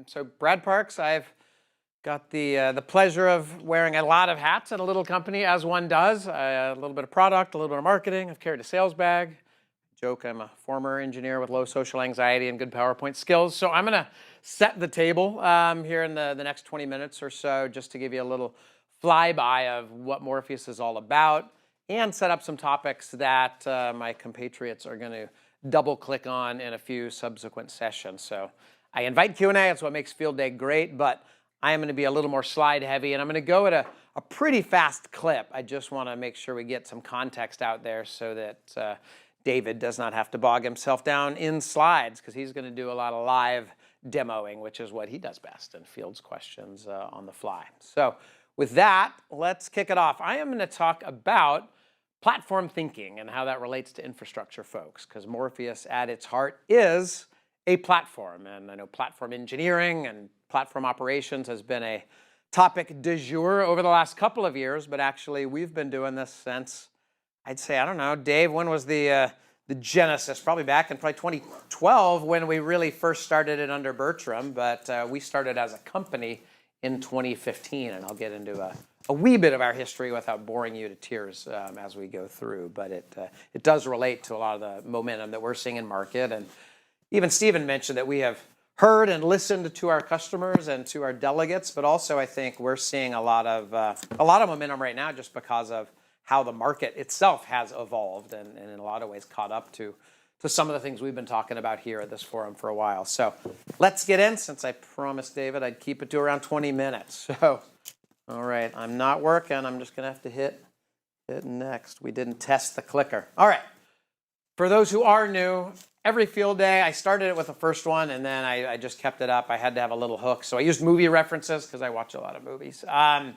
So Brad Parks, I've got the pleasure of wearing a lot of hats at a little company, as one does. A little bit of product, a little bit of marketing. I've carried a sales bag. Joke, I'm a former engineer with low social anxiety and good PowerPoint skills. So I'm going to set the table here in the next 20 minutes or so, just to give you a little flyby of what Morpheus is all about, and set up some topics that my compatriots are going to double click on in a few subsequent sessions. So I invite Q&A. That's what makes Field Day great, but I am going to be a little more slide heavy, and I'm going to go at a pretty fast clip. I just want to make sure we get some context out there so that David does not have to bog himself down in slides, because he's going to do a lot of live demoing, which is what he does best, and fields questions on the fly. So with that, let's kick it off. I am going to talk about platform thinking and how that relates to infrastructure folks, because Morpheus at its heart is a platform. And I know platform engineering and platform operations has been a topic du jour over the last couple of years, but actually we've been doing this since, I'd say, I don't know, Dave, when was the genesis? Probably back in 2012 when we really first started it under Bertram, but we started as a company in 2015, and I'll get into a wee bit of our history without boring you to tears as we go through, but it does relate to a lot of the momentum that we're seeing in market. And even Stephen mentioned that we have heard and listened to our customers and to our delegates, but also I think we're seeing a lot of momentum right now just because of how the market itself has evolved and in a lot of ways caught up to some of the things we've been talking about here at this forum for a while. So let's get in, since I promised David I'd keep it to around 20 minutes. So, all right, I'm not working. I'm just going to have to hit next. We didn't test the clicker. All right. For those who are new, every field day, I started it with the first one, and then I just kept it up. I had to have a little hook. So I used movie references because I watch a lot of movies. I'm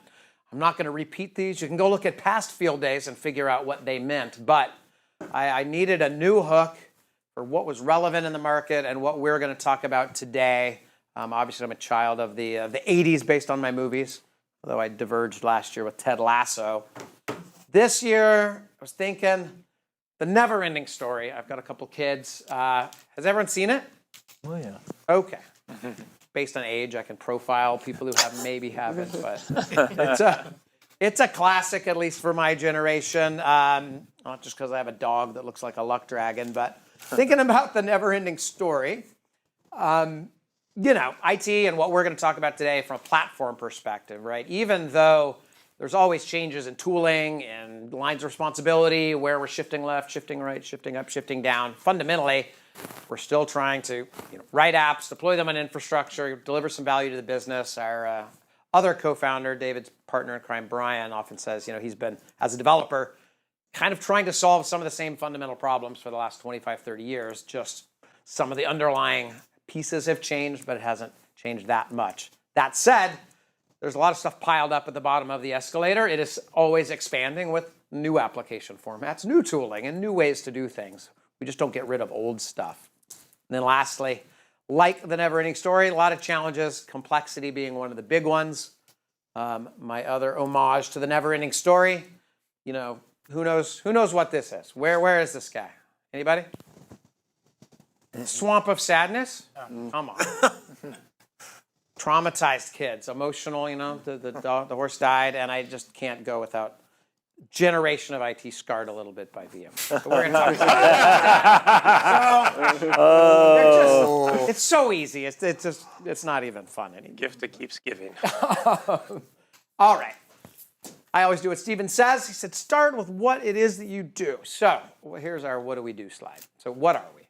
not going to repeat these. You can go look at past field days and figure out what they meant. But I needed a new hook for what was relevant in the market and what we're going to talk about today. Obviously, I'm a child of the 80s based on my movies, although I diverged last year with Ted Lasso. This year, I was thinking The Never-Ending Story. I've got a couple kids. Has everyone seen it? Oh, yeah. Okay. Based on age, I can profile people who maybe haven't, but it's a classic, at least for my generation. Not just because I have a dog that looks like a luck dragon, but thinking about The Never-Ending Story, IT and what we're going to talk about today from a platform perspective, right? Even though there's always changes in tooling and lines of responsibility, where we're shifting left, shifting right, shifting up, shifting down. Fundamentally, we're still trying to write apps, deploy them on infrastructure, deliver some value to the business. Our other co-founder, David's partner in crime, Brian, often says, he's been, as a developer, kind of trying to solve some of the same fundamental problems for the last 25, 30 years. Just some of the underlying pieces have changed, but it hasn't changed that much. That said, there's a lot of stuff piled up at the bottom of the escalator. It is always expanding with new application formats, new tooling, and new ways to do things. We just don't get rid of old stuff. And then lastly, like The Never-Ending Story, a lot of challenges, complexity being one of the big ones. My other homage to The Never-Ending Story, who knows what this is? Where is this guy? Anybody? Swamp of Sadness? Come on. Traumatized kids, emotional, the horse died, and I just can't go without generation of IT scarred a little bit by VM. So we're going to talk about it. It's so easy. It's not even fun anymore. Gift that keeps giving. All right. I always do what Stephen says. He said, start with what it is that you do. So here's our what do we do slide. So what are we?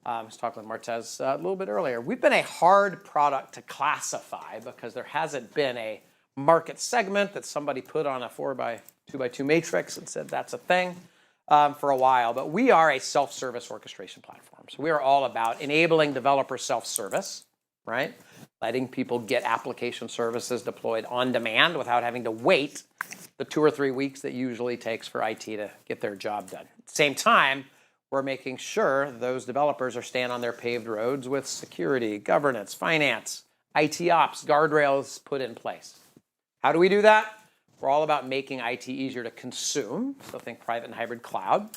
I was talking with Martez a little bit earlier. We've been a hard product to classify because there hasn't been a market segment that somebody put on a 4x2x2 matrix and said that's a thing for a while. But we are a self-service orchestration platform. So we are all about enabling developer self-service, right? Letting people get application services deployed on demand without having to wait the 2 or 3 weeks that usually takes for IT to get their job done. At the same time, we're making sure those developers are staying on their paved roads with security, governance, finance, IT ops, guardrails put in place. How do we do that? We're all about making IT easier to consume. So think private and hybrid cloud.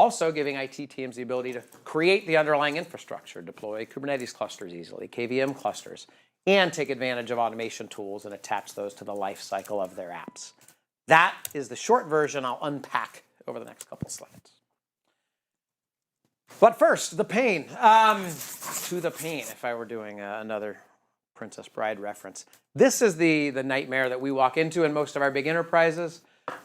Also giving IT teams the ability to create the underlying infrastructure, deploy Kubernetes clusters easily, KVM clusters, and take advantage of automation tools and attach those to the life cycle of their apps. That is the short version I'll unpack over the next couple slides. But first, the pain. To the pain, if I were doing another Princess Bride reference. This is the nightmare that we walk into in most of our big enterprises.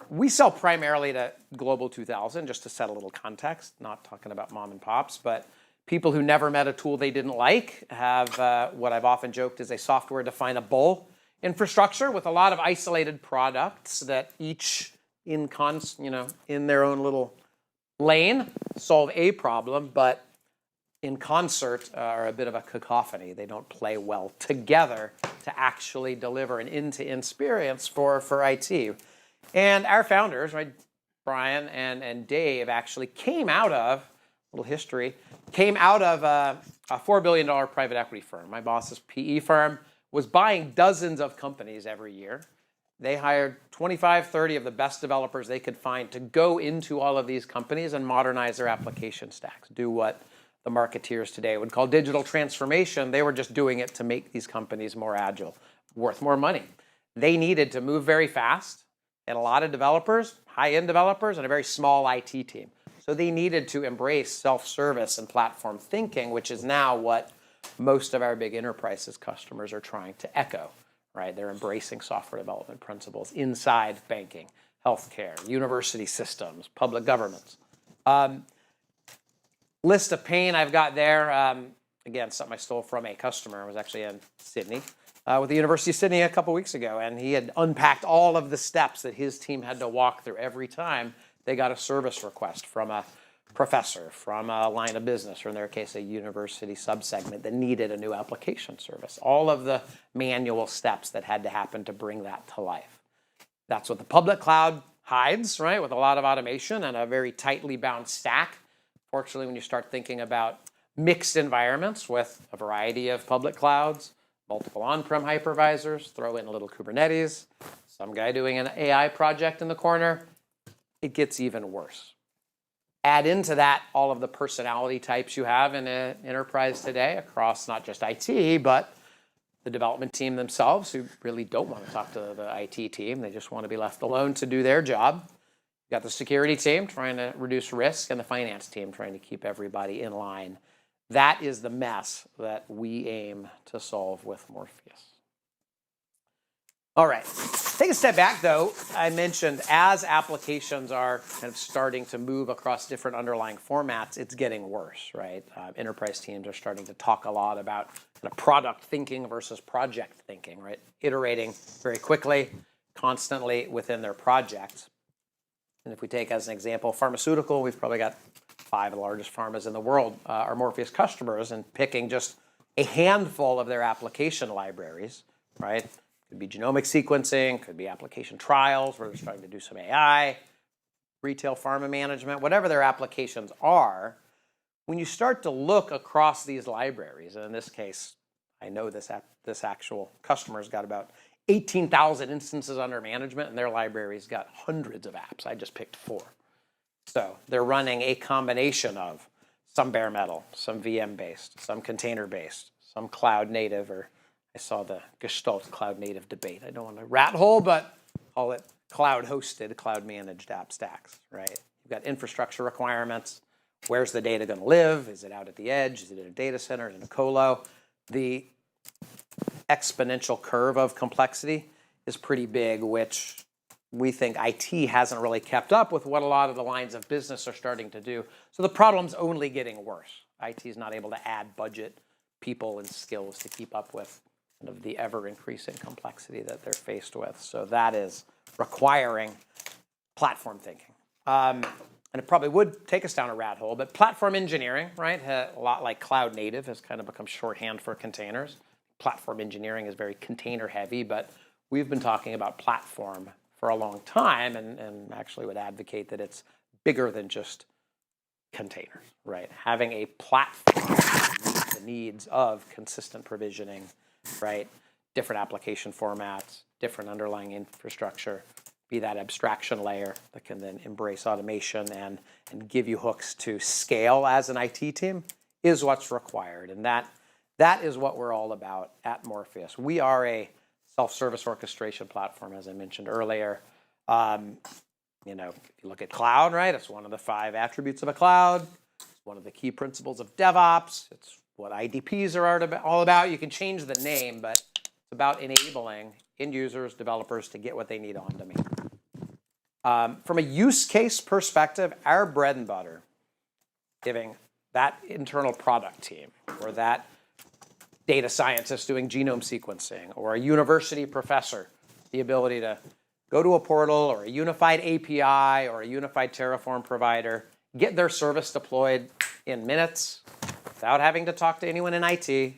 We sell primarily to Global 2000, just to set a little context, not talking about mom and pops, but people who never met a tool they didn't like have what I've often joked is a software definable infrastructure with a lot of isolated products that each in their own little lane solve a problem, but in concert are a bit of a cacophony. They don't play well together to actually deliver an end-to-end experience for IT. And our founders, right, Brian and Dave, actually came out of, a little history, came out of a $4 billion private equity firm. My boss's PE firm was buying dozens of companies every year. They hired 25, 30 of the best developers they could find to go into all of these companies and modernize their application stacks, do what the marketeers today would call digital transformation. They were just doing it to make these companies more agile, worth more money. They needed to move very fast, and a lot of developers, high-end developers, and a very small IT team. So they needed to embrace self-service and platform thinking, which is now what most of our big enterprises customers are trying to echo, right? They're embracing software development principles inside banking, healthcare, university systems, public governments. List of pain I've got there. Again, something I stole from a customer. I was actually in Sydney with the University of Sydney a couple weeks ago, and he had unpacked all of the steps that his team had to walk through every time they got a service request from a professor, from a line of business, or in their case, a university subsegment that needed a new application service. All of the manual steps that had to happen to bring that to life. That's what the public cloud hides, right, with a lot of automation and a very tightly bound stack. Fortunately, when you start thinking about mixed environments with a variety of public clouds, multiple on-prem hypervisors, throw in a little Kubernetes, some guy doing an AI project in the corner, it gets even worse. Add into that all of the personality types you have in an enterprise today across not just IT, but the development team themselves who really don't want to talk to the IT team. They just want to be left alone to do their job. You've got the security team trying to reduce risk and the finance team trying to keep everybody in line. That is the mess that we aim to solve with Morpheus. All right, take a step back though. I mentioned as applications are kind of starting to move across different underlying formats, it's getting worse, right? Enterprise teams are starting to talk a lot about kind of product thinking versus project thinking, right? Iterating very quickly, constantly within their projects. And if we take as an example, pharmaceutical, we've probably got 5 of the largest pharmas in the world are Morpheus customers, and picking just a handful of their application libraries, right? Could be genomic sequencing, could be application trials where they're starting to do some AI, retail pharma management, whatever their applications are. When you start to look across these libraries, and in this case, I know this actual customer's got about 18,000 instances under management, and their library's got hundreds of apps. I just picked 4. So they're running a combination of some bare metal, some VM-based, some container-based, some cloud-native, or I saw the Gestalt cloud-native debate. I don't want to rat hole, but call it cloud-hosted, cloud-managed app stacks, right? You've got infrastructure requirements. Where's the data going to live? Is it out at the edge? Is it in a data center? Is it in a colo? The exponential curve of complexity is pretty big, which we think IT hasn't really kept up with what a lot of the lines of business are starting to do. So the problem's only getting worse. IT is not able to add budget, people, and skills to keep up with kind of the ever-increasing complexity that they're faced with. So that is requiring platform thinking. And it probably would take us down a rat hole, but platform engineering, right, a lot like cloud native has kind of become shorthand for containers. Platform engineering is very container heavy, but we've been talking about platform for a long time and actually would advocate that it's bigger than just containers, right? Having a platform that meets the needs of consistent provisioning, right? Different application formats, different underlying infrastructure, be that abstraction layer that can then embrace automation and give you hooks to scale as an IT team is what's required. And that is what we're all about at Morpheus. We are a self-service orchestration platform, as I mentioned earlier. You know, if you look at cloud, right, it's one of the 5 attributes of a cloud. It's one of the key principles of DevOps. It's what IDPs are all about. You can change the name, but it's about enabling end users, developers to get what they need on demand. From a use case perspective, our bread and butter, giving that internal product team or that data scientist doing genome sequencing or a university professor the ability to go to a portal or a unified API or a unified Terraform provider, get their service deployed in minutes without having to talk to anyone in IT,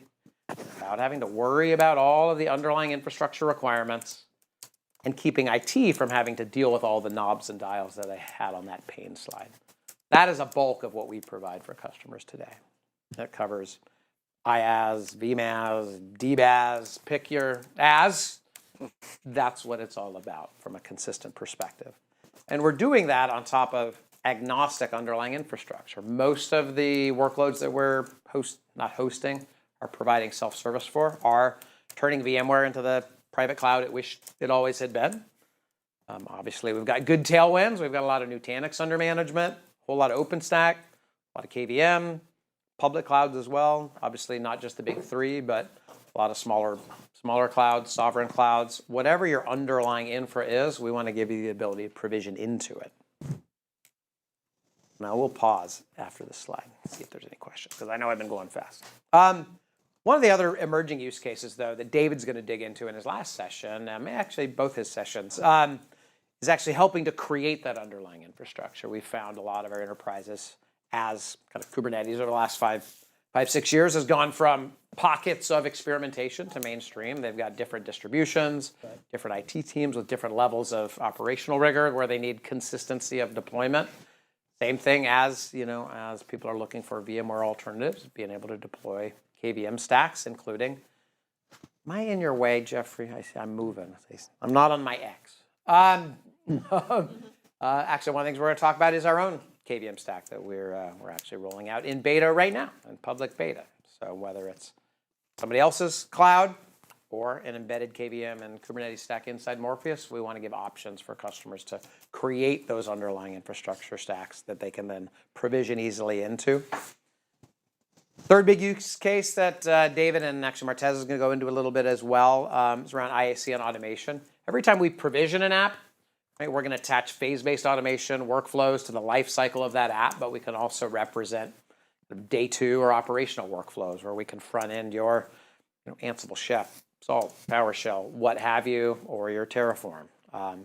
without having to worry about all of the underlying infrastructure requirements, and keeping IT from having to deal with all the knobs and dials that I had on that pane slide. That is a bulk of what we provide for customers today. That covers IaaS, VMaaS, DBaaS, pick your AS. That's what it's all about from a consistent perspective. And we're doing that on top of agnostic underlying infrastructure. Most of the workloads that we're not hosting are providing self-service for are turning VMware into the private cloud it wished it always had been. Obviously, we've got good tailwinds. We've got a lot of Nutanix under management, a whole lot of OpenStack, a lot of KVM, public clouds as well. Obviously, not just the big 3, but a lot of smaller clouds, sovereign clouds. Whatever your underlying infra is, we want to give you the ability to provision into it. Now we'll pause after this slide and see if there's any questions, because I know I've been going fast. One of the other emerging use cases, though, that David's going to dig into in his last session, actually both his sessions, is actually helping to create that underlying infrastructure. We've found a lot of our enterprises as kind of Kubernetes over the last 5-6 years has gone from pockets of experimentation to mainstream. They've got different distributions, different IT teams with different levels of operational rigor where they need consistency of deployment. Same thing as, as people are looking for VMware alternatives, being able to deploy KVM stacks, including, am I in your way, Jeffrey? I see I'm moving. I'm not on my X. Actually, one of the things we're going to talk about is our own KVM stack that we're actually rolling out in beta right now, in public beta. So whether it's somebody else's cloud or an embedded KVM and Kubernetes stack inside Morpheus, we want to give options for customers to create those underlying infrastructure stacks that they can then provision easily into. Third big use case that David and actually Martez is going to go into a little bit as well is around IAC and automation. Every time we provision an app, right, we're going to attach phase-based automation workflows to the life cycle of that app, but we can also represent day 2 or operational workflows where we can front end your Ansible, Chef, Salt, PowerShell, what have you, or your Terraform.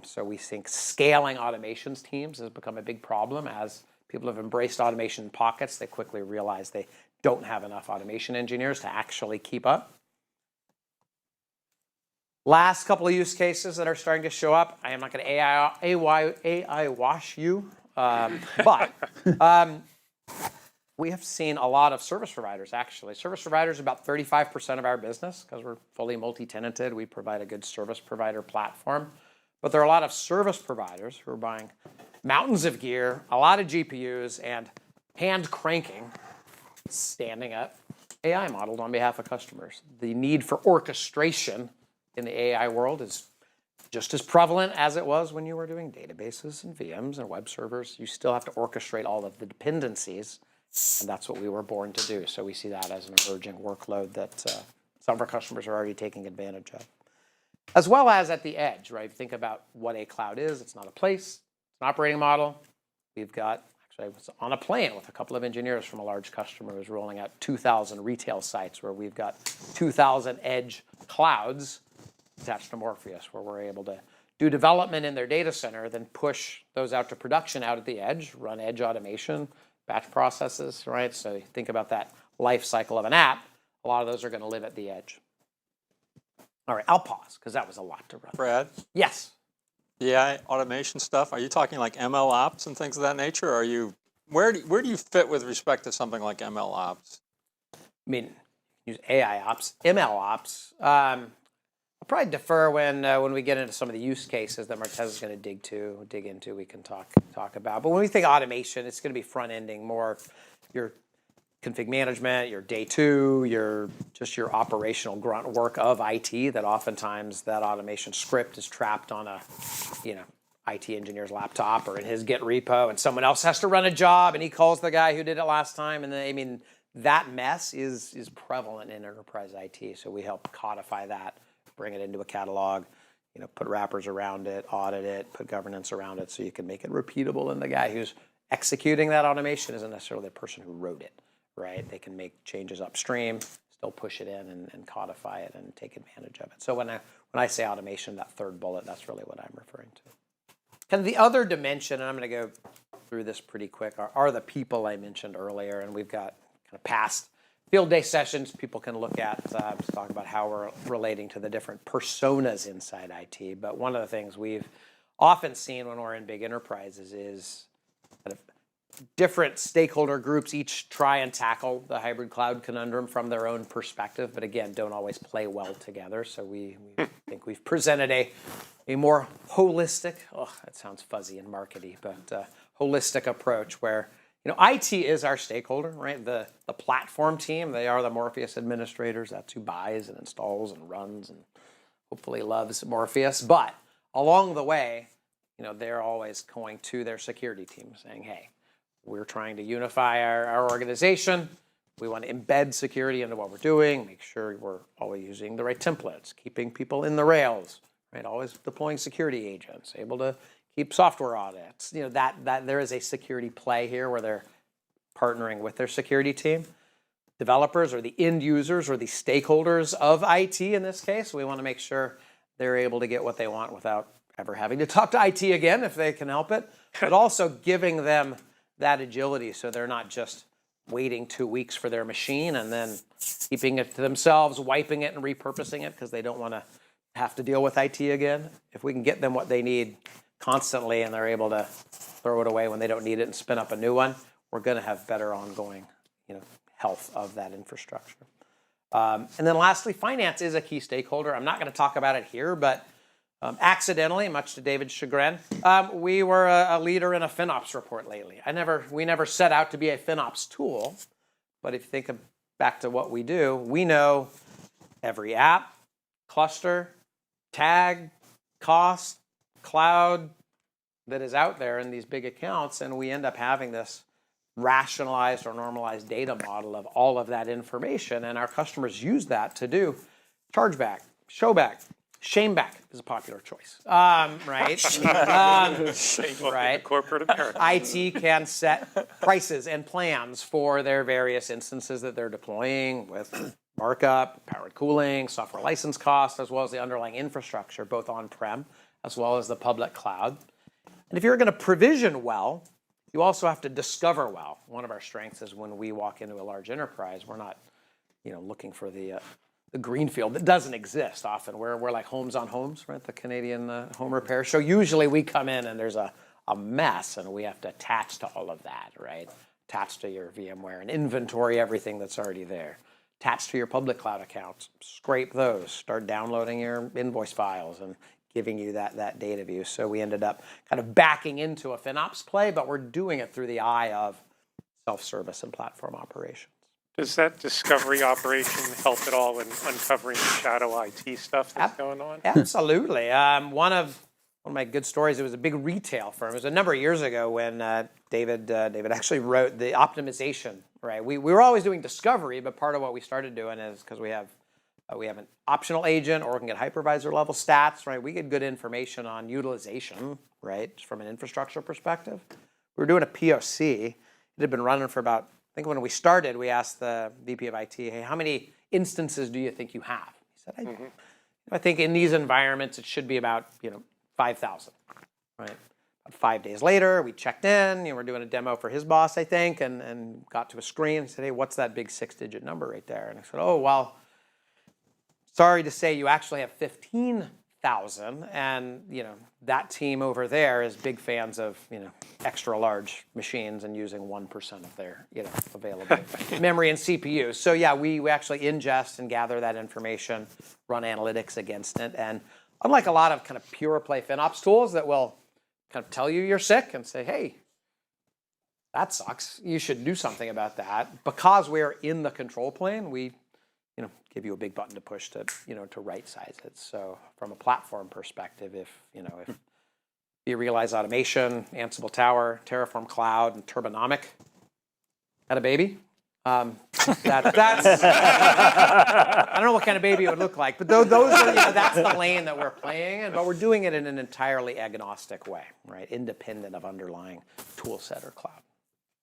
So we think scaling automations teams has become a big problem as people have embraced automation pockets. They quickly realize they don't have enough automation engineers to actually keep up. Last couple of use cases that are starting to show up. I am not going to AI wash you, but we have seen a lot of service providers, actually. Service providers are about 35% of our business because we're fully multi-tenanted. We provide a good service provider platform. But there are a lot of service providers who are buying mountains of gear, a lot of GPUs, and hand cranking, standing up AI models on behalf of customers. The need for orchestration in the AI world is just as prevalent as it was when you were doing databases and VMs and web servers. You still have to orchestrate all of the dependencies, and that's what we were born to do. So we see that as an emerging workload that some of our customers are already taking advantage of. As well as at the edge, right? Think about what a cloud is. It's not a place. It's an operating model. We've got, actually, I was on a plane with a couple of engineers from a large customer who's rolling out 2,000 retail sites where we've got 2,000 edge clouds attached to Morpheus, where we're able to do development in their data center, then push those out to production out at the edge, run edge automation, batch processes, right? So you think about that life cycle of an app. A lot of those are going to live at the edge. All right, I'll pause because that was a lot to run. Brad? Yes. The AI automation stuff, are you talking like ML ops and things of that nature? Or are you, where do you fit with respect to something like ML ops? I mean, use AI ops, ML ops. I'll probably defer when we get into some of the use cases that Martez is going to dig into. We can talk about. But when we think automation, it's going to be front ending more your config management, your day two, your operational grunt work of IT. That oftentimes that automation script is trapped on a IT engineer's laptop or in his Git repo, and someone else has to run a job, and he calls the guy who did it last time, and then that mess is prevalent in enterprise IT. So we help codify that, bring it into a catalog, put wrappers around it, audit it, put governance around it so you can make it repeatable. And the guy who's executing that automation isn't necessarily the person who wrote it, right? They can make changes upstream, still push it in and codify it and take advantage of it. So when I say automation, that third bullet, that's really what I'm referring to. Kind of the other dimension, and I'm going to go through this pretty quick, are the people I mentioned earlier. And we've got kind of past field day sessions people can look at to talk about how we're relating to the different personas inside IT. But one of the things we've often seen when we're in big enterprises is kind of different stakeholder groups each try and tackle the hybrid cloud conundrum from their own perspective, but again, don't always play well together. So we think we've presented a more holistic, that sounds fuzzy and markety, but holistic approach where IT is our stakeholder, right? The platform team, they are the Morpheus administrators. That's who buys and installs and runs and hopefully loves Morpheus. But along the way, they're always going to their security team saying, hey, we're trying to unify our organization. We want to embed security into what we're doing, make sure we're always using the right templates, keeping people in the rails, right? Always deploying security agents, able to keep software audits. That there is a security play here where they're partnering with their security team. Developers or the end users or the stakeholders of IT in this case, we want to make sure they're able to get what they want without ever having to talk to IT again if they can help it, but also giving them that agility so they're not just waiting 2 weeks for their machine and then keeping it to themselves, wiping it and repurposing it because they don't want to have to deal with IT again. If we can get them what they need constantly and they're able to throw it away when they don't need it and spin up a new one, we're going to have better ongoing health of that infrastructure. And then lastly, finance is a key stakeholder. I'm not going to talk about it here, but accidentally, much to David's chagrin, we were a leader in a FinOps report lately. We never set out to be a FinOps tool, but if you think back to what we do, we know every app, cluster, tag, cost, cloud that is out there in these big accounts, and we end up having this rationalized or normalized data model of all of that information, and our customers use that to do chargeback, showback, shameback is a popular choice, right? Right. Corporate America. IT can set prices and plans for their various instances that they're deploying with markup, powered cooling, software license costs, as well as the underlying infrastructure, both on-prem as well as the public cloud. And if you're going to provision well, you also have to discover well. One of our strengths is when we walk into a large enterprise, we're not, looking for the greenfield that doesn't exist often. We're like homes on homes, right? The Canadian home repair show. Usually we come in and there's a mess and we have to attach to all of that, right? Attach to your VMware and inventory everything that's already there. Attach to your public cloud accounts, scrape those, start downloading your invoice files and giving you that data view. So we ended up kind of backing into a FinOps play, but we're doing it through the eye of self-service and platform operations. Does that discovery operation help at all in uncovering the shadow IT stuff that's going on? Absolutely. One of my good stories, it was a big retail firm. It was a number of years ago when David actually wrote the optimization, right? We were always doing discovery, but part of what we started doing is because we have an optional agent or we can get hypervisor level stats, right? We get good information on utilization, right? Just from an infrastructure perspective. We were doing a POC. It had been running for about, I think when we started, we asked the VP of IT, hey, how many instances do you think you have? He said, I think in these environments, it should be about, 5,000, right? About 5 days later, we checked in, we're doing a demo for his boss, I think, and got to a screen and said, hey, what's that big 6-digit number right there? And I said, oh, well, sorry to say you actually have 15,000 1,000, and that team over there is big fans of extra large machines and using 1% of their available memory and CPU. So yeah, we actually ingest and gather that information, run analytics against it, and unlike a lot of kind of pure play FinOps tools that will kind of tell you you're sick and say, hey, that sucks, you should do something about that. Because we're in the control plane, we give you a big button to push to to right size it. So from a platform perspective, if you realize automation, Ansible Tower, Terraform Cloud, and Turbonomic had a baby, that's I don't know what kind of baby it would look like, but those are that's the lane that we're playing in. But we're doing it in an entirely agnostic way, right? Independent of underlying tool set or cloud.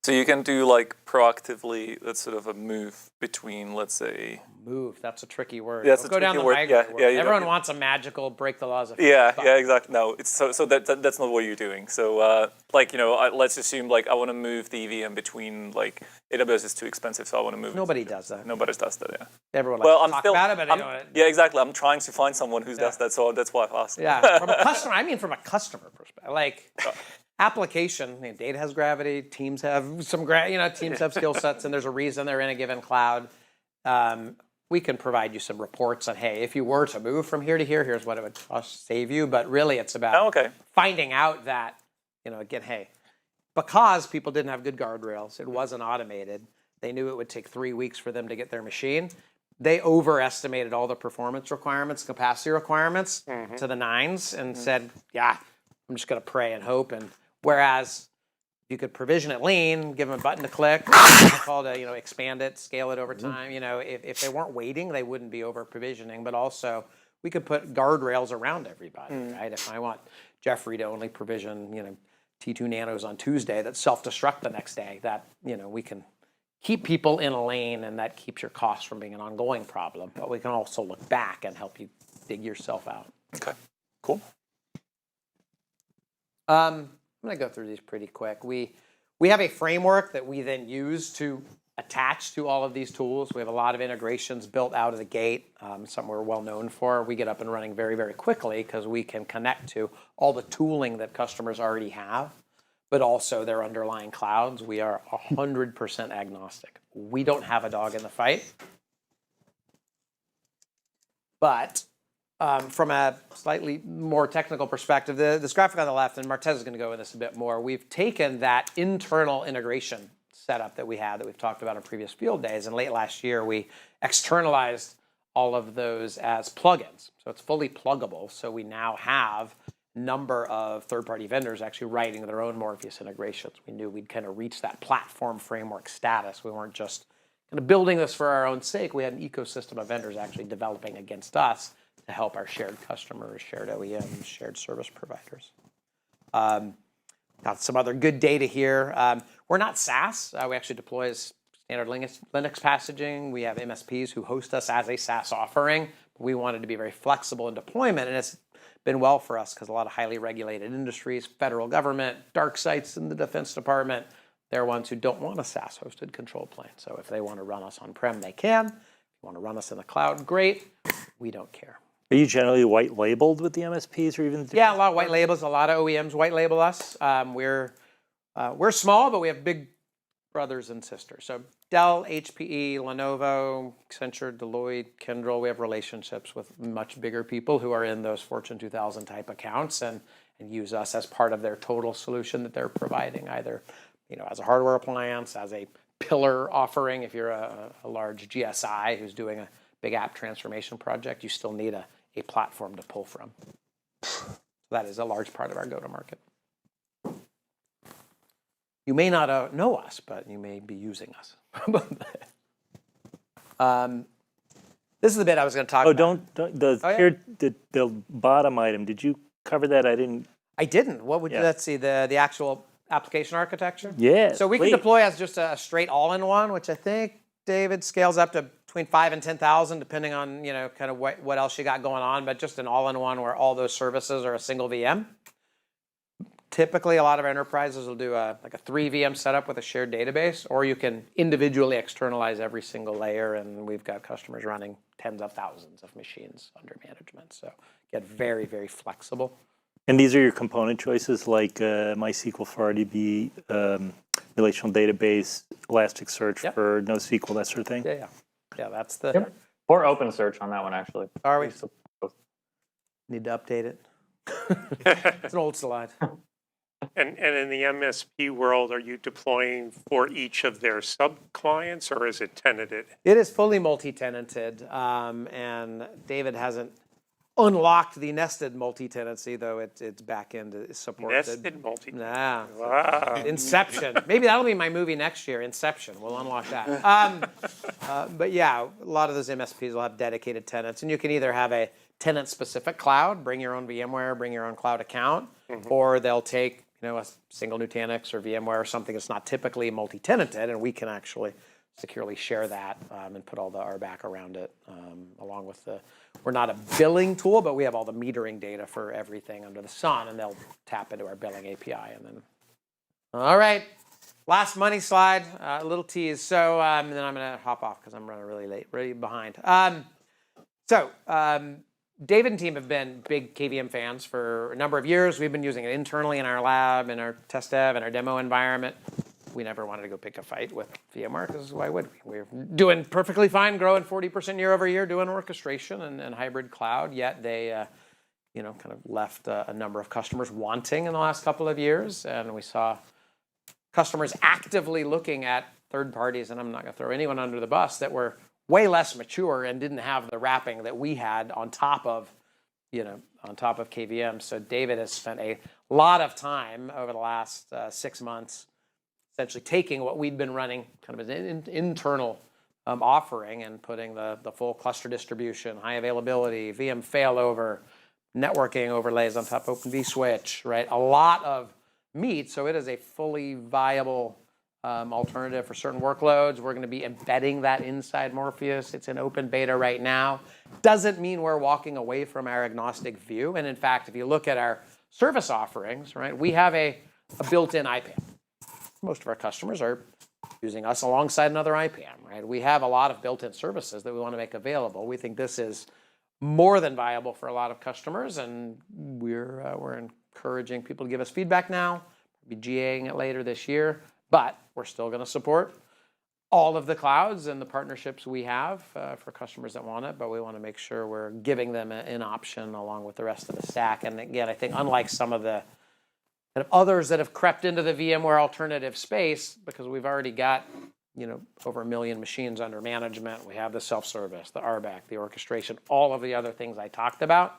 So you can do like proactively, that's sort of a move between, let's say. Move, that's a tricky word. Yeah, that's We'll a tricky go down word. the migrant word. Yeah, Everyone wants a magical break the laws of Yeah, physics. yeah, exactly. No, it's so that's not what you're doing. So let's assume like I want to move the VM between like AWS is too expensive, so I want to move. Nobody does that. Nobody does that. Yeah. Everyone Well, likes I'm to talk still. about it, but I don't. Yeah, exactly. I'm trying to find someone who does that, so that's why I've asked. Yeah, from a customer. I mean, from a customer perspective, like. Application, data has gravity. Teams have some teams have skill sets, and there's a reason they're in a given cloud. We can provide you some reports on, hey, if you were to move from here to here, here's what it would cost save you. But really, it's about finding out that, again, hey, because people didn't have good guardrails, it wasn't automated. They knew it would take 3 weeks for them to get their machine. They overestimated all the performance requirements, capacity requirements to the nines, and said, yeah, I'm just going to pray and hope. And whereas you could provision it lean, give them a button to click, call to expand it, scale it over time. If they weren't waiting, they wouldn't be over provisioning. But also, we could put guardrails around everybody, right? If I want Jeffrey to only provision T2 nanos on Tuesday that self-destruct the next day, that we can keep people in a lane, and that keeps your costs from being an ongoing problem. But we can also look back and help you dig yourself out. Okay, cool. I'm going to go through these pretty quick. We have a framework that we then use to attach to all of these tools. We have a lot of integrations built out of the gate, something we're well known for. We get up and running very, very quickly because we can connect to all the tooling that customers already have, but also their underlying clouds. We are 100% agnostic. We don't have a dog in the fight. But from a slightly more technical perspective, this graphic on the left, and Martez is going to go into this a bit more, we've taken that internal integration setup that we had that we've talked about in previous field days, and late last year we externalized all of those as plugins. So it's fully pluggable. So we now have a number of third-party vendors actually writing their own Morpheus integrations. We knew we'd kind of reach that platform framework status. We weren't just kind of building this for our own sake. We had an ecosystem of vendors actually developing against us to help our shared customers, shared OEMs, shared service providers. Got some other good data here. We're not SaaS. We actually deploy as standard Linux packaging. We have MSPs who host us as a SaaS offering. We wanted to be very flexible in deployment, and it's been well for us because a lot of highly regulated industries, federal government, dark sites in the Defense Department, they're ones who don't want a SaaS-hosted control plane. So if they want to run us on-prem, they can. If you want to run us in the cloud, great. We don't care. Are you generally white labeled with the MSPs or even? Yeah, a lot of white labels. A lot of OEMs white label us. We're small, but we have big brothers and sisters. So Dell, HPE, Lenovo, Accenture, Deloitte, Kyndryl. We have relationships with much bigger people who are in those Fortune 2000 type accounts and use us as part of their total solution that they're providing, either as a hardware appliance, as a pillar offering. If you're a large GSI who's doing a big app transformation project, you still need a platform to pull from. So that is a large part of our go-to-market. You may not know us, but you may be using us. This is the bit I was going to talk about. The bottom item, did you cover that? I didn't. What would you, let's see, the actual application architecture? Yeah. So we can deploy as just a straight all-in-one, which I think, David, scales up to between 5,000 and 10,000, depending on kind of what else you got going on, but just an all-in-one where all those services are a single VM. typically a lot of enterprises will do like a 3 VM setup with a shared database, or you can individually externalize every single layer, and we've got customers running tens of thousands of machines under management. So get very, very flexible. And these are your component choices, like MySQL for RDB, relational database, Elasticsearch for NoSQL, that sort of thing? Yeah, that's the... Yep. Or OpenSearch on that one, actually. Are we? Need to update it. It's an old slide. And in the MSP world, are you deploying for each of their sub-clients, or is it tenanted? It is fully multi-tenanted, and David hasn't unlocked the nested multi-tenancy, though it's back end supported. Nested multi. Nah. Wow. Inception. Maybe that'll be my movie next year, Inception. We'll unlock that. But yeah, a lot of those MSPs will have dedicated tenants, and you can either have a tenant-specific cloud, bring your own VMware, bring your own cloud account, or they'll take a single Nutanix or VMware or something that's not typically multi-tenanted, and we can actually securely share that and put all the RBAC around it, along with we're not a billing tool, but we have all the metering data for everything under the sun, and they'll tap into our billing API. And then, all right, last money slide, a little tease. So and then I'm going to hop off because I'm running really late, really behind. David and team have been big KVM fans for a number of years. We've been using it internally in our lab, in our test dev, in our demo environment. We never wanted to go pick a fight with VMware because why would we? We're doing perfectly fine, growing 40% year over year, doing orchestration and hybrid cloud. Yet they, kind of left a number of customers wanting in the last couple of years, and we saw customers actively looking at third parties. And I'm not going to throw anyone under the bus that were way less mature and didn't have the wrapping that we had on top of KVM. So David has spent a lot of time over the last 6 months essentially taking what we'd been running kind of as an internal offering and putting the full cluster distribution, high availability, VM failover, networking overlays on top of Open vSwitch, right? A lot of meat. So it is a fully viable alternative for certain workloads. We're going to be embedding that inside Morpheus. It's in open beta right now. Doesn't mean we're walking away from our agnostic view. And in fact, if you look at our service offerings, right, we have a built-in IPAM. Most of our customers are using us alongside another IPAM, right? We have a lot of built-in services that we want to make available. We think this is more than viable for a lot of customers, and we're encouraging people to give us feedback now. We'll be GAing it later this year, but we're still going to support all of the clouds and the partnerships we have for customers that want it, but we want to make sure we're giving them an option along with the rest of the stack. And again, I think unlike some of the kind of others that have crept into the VMware alternative space, because we've already got over 1 million machines under management, we have the self-service, the RBAC, the orchestration, all of the other things I talked about.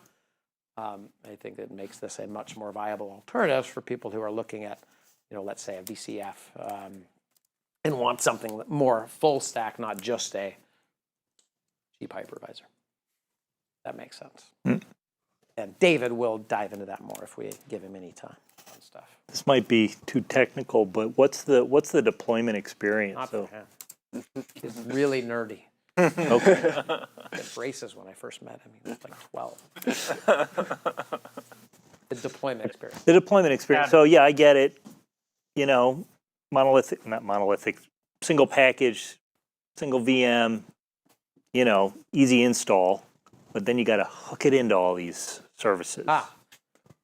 I think that makes this a much more viable alternative for people who are looking at, let's say a VCF and want something more full stack, not just a cheap hypervisor. That makes sense. And David will dive into that more if we give him any time on stuff. This might be too technical, but what's the deployment experience? Not for him. He's really nerdy. Okay. He had braces when I first met him. He was like 12. The deployment experience. The deployment experience. So yeah, I get it. Not monolithic, single package, single VM, easy install, but then you got to hook it into all these services.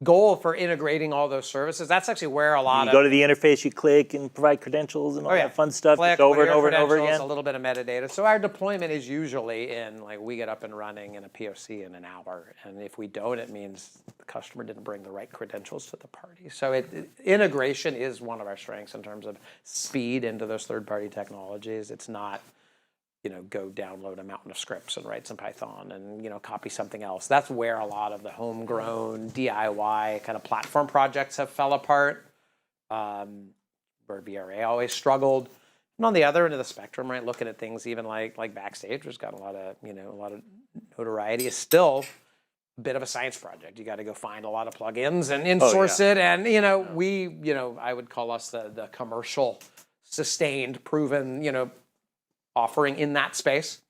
Goal for integrating all those services. That's actually where a lot you go to the interface, you click and provide credentials and all that fun stuff. Click, it's over and your over and over credentials, again. A little bit of metadata. So our deployment is usually in, we get up and running in a POC in an hour. And if we don't, it means the customer didn't bring the right credentials to the party. So integration is one of our strengths in terms of speed into those third-party technologies. It's not, go download a mountain of scripts and write some Python and, copy something else. That's where a lot of the homegrown DIY kind of platform projects have fell apart, where VRA always struggled. And on the other end of the spectrum, right, looking at things even like Backstage, which got a lot of notoriety, is still a bit of a science project. You got to go find a lot of plugins and in-source it. And, I would call us the commercial, sustained, proven, offering in that space.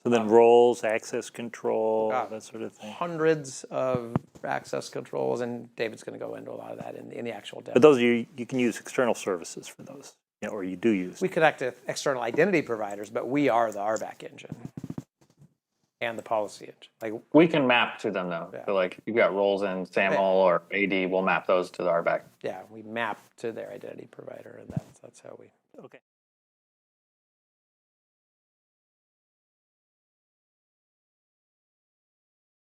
So then roles, access control, got that sort of thing. hundreds of access controls, and David's going to go into a lot of that in the actual demo. But those you can use external services for those, or you do use. We connect to external identity providers, but we are the RBAC engine and the policy engine. Like, We can map to them though. Yeah. So like you've got roles in SAML or AD, we'll map those to the RBAC. yeah, we map to their identity provider, and that's how we. Okay.